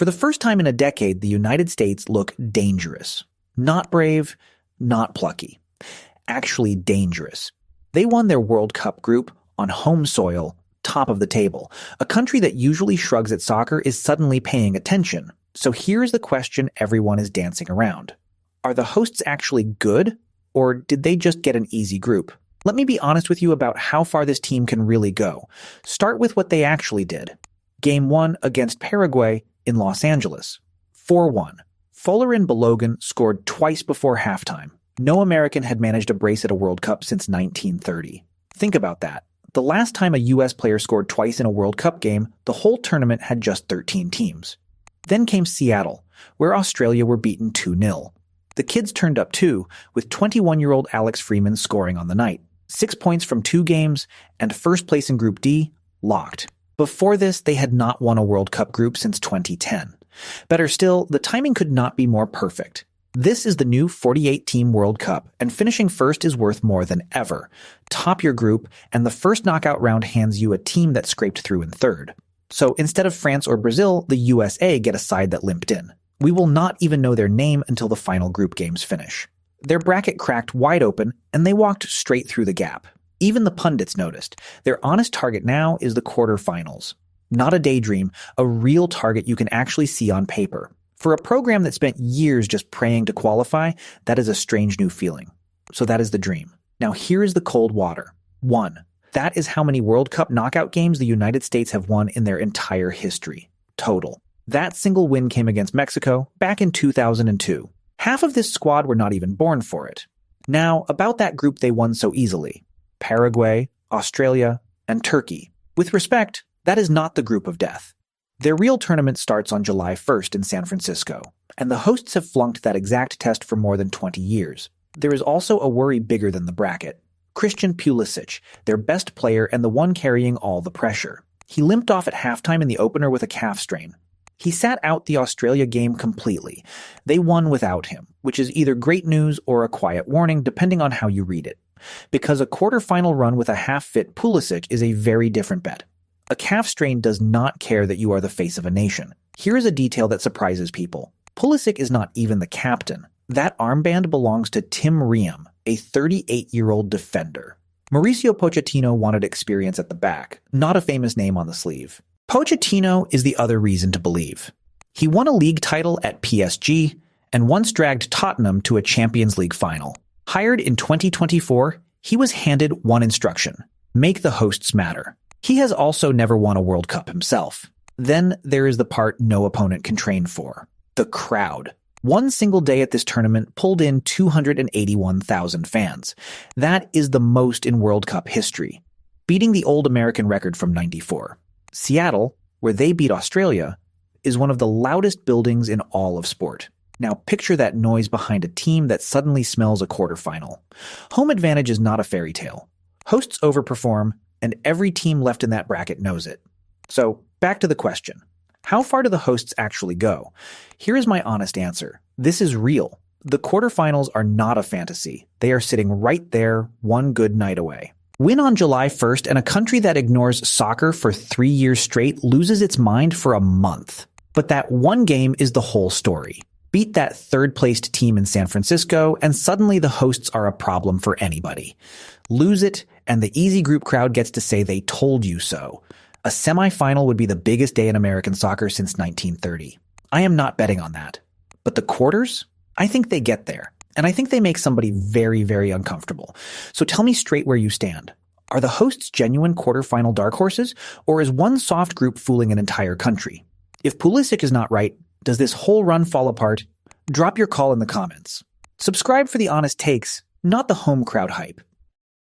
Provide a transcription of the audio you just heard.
For the first time in a decade, the United States look dangerous. Not brave, not plucky. Actually dangerous. They won their World Cup group on home soil, top of the table. A country that usually shrugs at soccer is suddenly paying attention. So here's the question everyone is dancing around. Are the hosts actually good, or did they just get an easy group? Let me be honest with you about how far this team can really go. Start with what they actually did. Game 1 against Paraguay in Los Angeles. 4-1. Folarin Balogun scored twice before halftime. No American had managed a brace at a World Cup since 1930. Think about that. The last time a U.S. player scored twice in a World Cup game, the whole tournament had just 13 teams. Then came Seattle, where Australia were beaten 2-0. The kids turned up too, with 21-year-old Alex Freeman scoring on the night. 6 points from 2 games, and first place in Group D, locked. Before this, they had not won a World Cup group since 2010. Better still, the timing could not be more perfect. This is the new 48-team World Cup, and finishing first is worth more than ever. Top your group, and the first knockout round hands you a team that scraped through in third. So instead of France or Brazil, the USA get a side that limped in. We will not even know their name until the final group games finish. Their bracket cracked wide open, and they walked straight through the gap. Even the pundits noticed. Their honest target now is the quarterfinals. Not a daydream, a real target you can actually see on paper. For a program that spent years just praying to qualify, that is a strange new feeling. So that is the dream. Now here is the cold water. 1. That is how many World Cup knockout games the United States have won in their entire history. Total. That single win came against Mexico back in 2002. Half of this squad were not even born for it. Now, about that group they won so easily. Paraguay, Australia, and Turkey. With respect, that is not the group of death. Their real tournament starts on July 1st in San Francisco, and the hosts have flunked that exact test for more than 20 years. There is also a worry bigger than the bracket. Christian Pulisic, their best player and the one carrying all the pressure. He limped off at halftime in the opener with a calf strain. He sat out the Australia game completely. They won without him, which is either great news or a quiet warning depending on how you read it. Because a quarterfinal run with a half-fit Pulisic is a very different bet. A calf strain does not care that you are the face of a nation. Here is a detail that surprises people. Pulisic is not even the captain. That armband belongs to Tim Ream, a 38-year-old defender. Mauricio Pochettino wanted experience at the back, not a famous name on the sleeve. Pochettino is the other reason to believe. He won a league title at PSG and once dragged Tottenham to a Champions League final. Hired in 2024, he was handed one instruction: make the hosts matter. He has also never won a World Cup himself. Then there is the part no opponent can train for: the crowd. One single day at this tournament pulled in 281,000 fans. That is the most in World Cup history, beating the old American record from '94. Seattle, where they beat Australia, is one of the loudest buildings in all of sport. Now picture that noise behind a team that suddenly smells a quarterfinal. Home advantage is not a fairy tale. Hosts overperform, and every team left in that bracket knows it. So, back to the question. How far do the hosts actually go? Here is my honest answer. This is real. The quarterfinals are not a fantasy. They are sitting right there, one good night away. Win on July 1st, and a country that ignores soccer for 3 years straight loses its mind for a month. But that one game is the whole story. Beat that third-placed team in San Francisco, and suddenly the hosts are a problem for anybody. Lose it, and the easy group crowd gets to say they told you so. A semifinal would be the biggest day in American soccer since 1930. I am not betting on that. But the quarters? I think they get there. And I think they make somebody very, very uncomfortable. So tell me straight where you stand. Are the hosts genuine quarterfinal dark horses, or is one soft group fooling an entire country? If Pulisic is not right, does this whole run fall apart? Drop your call in the comments. Subscribe for the honest takes, not the home crowd hype.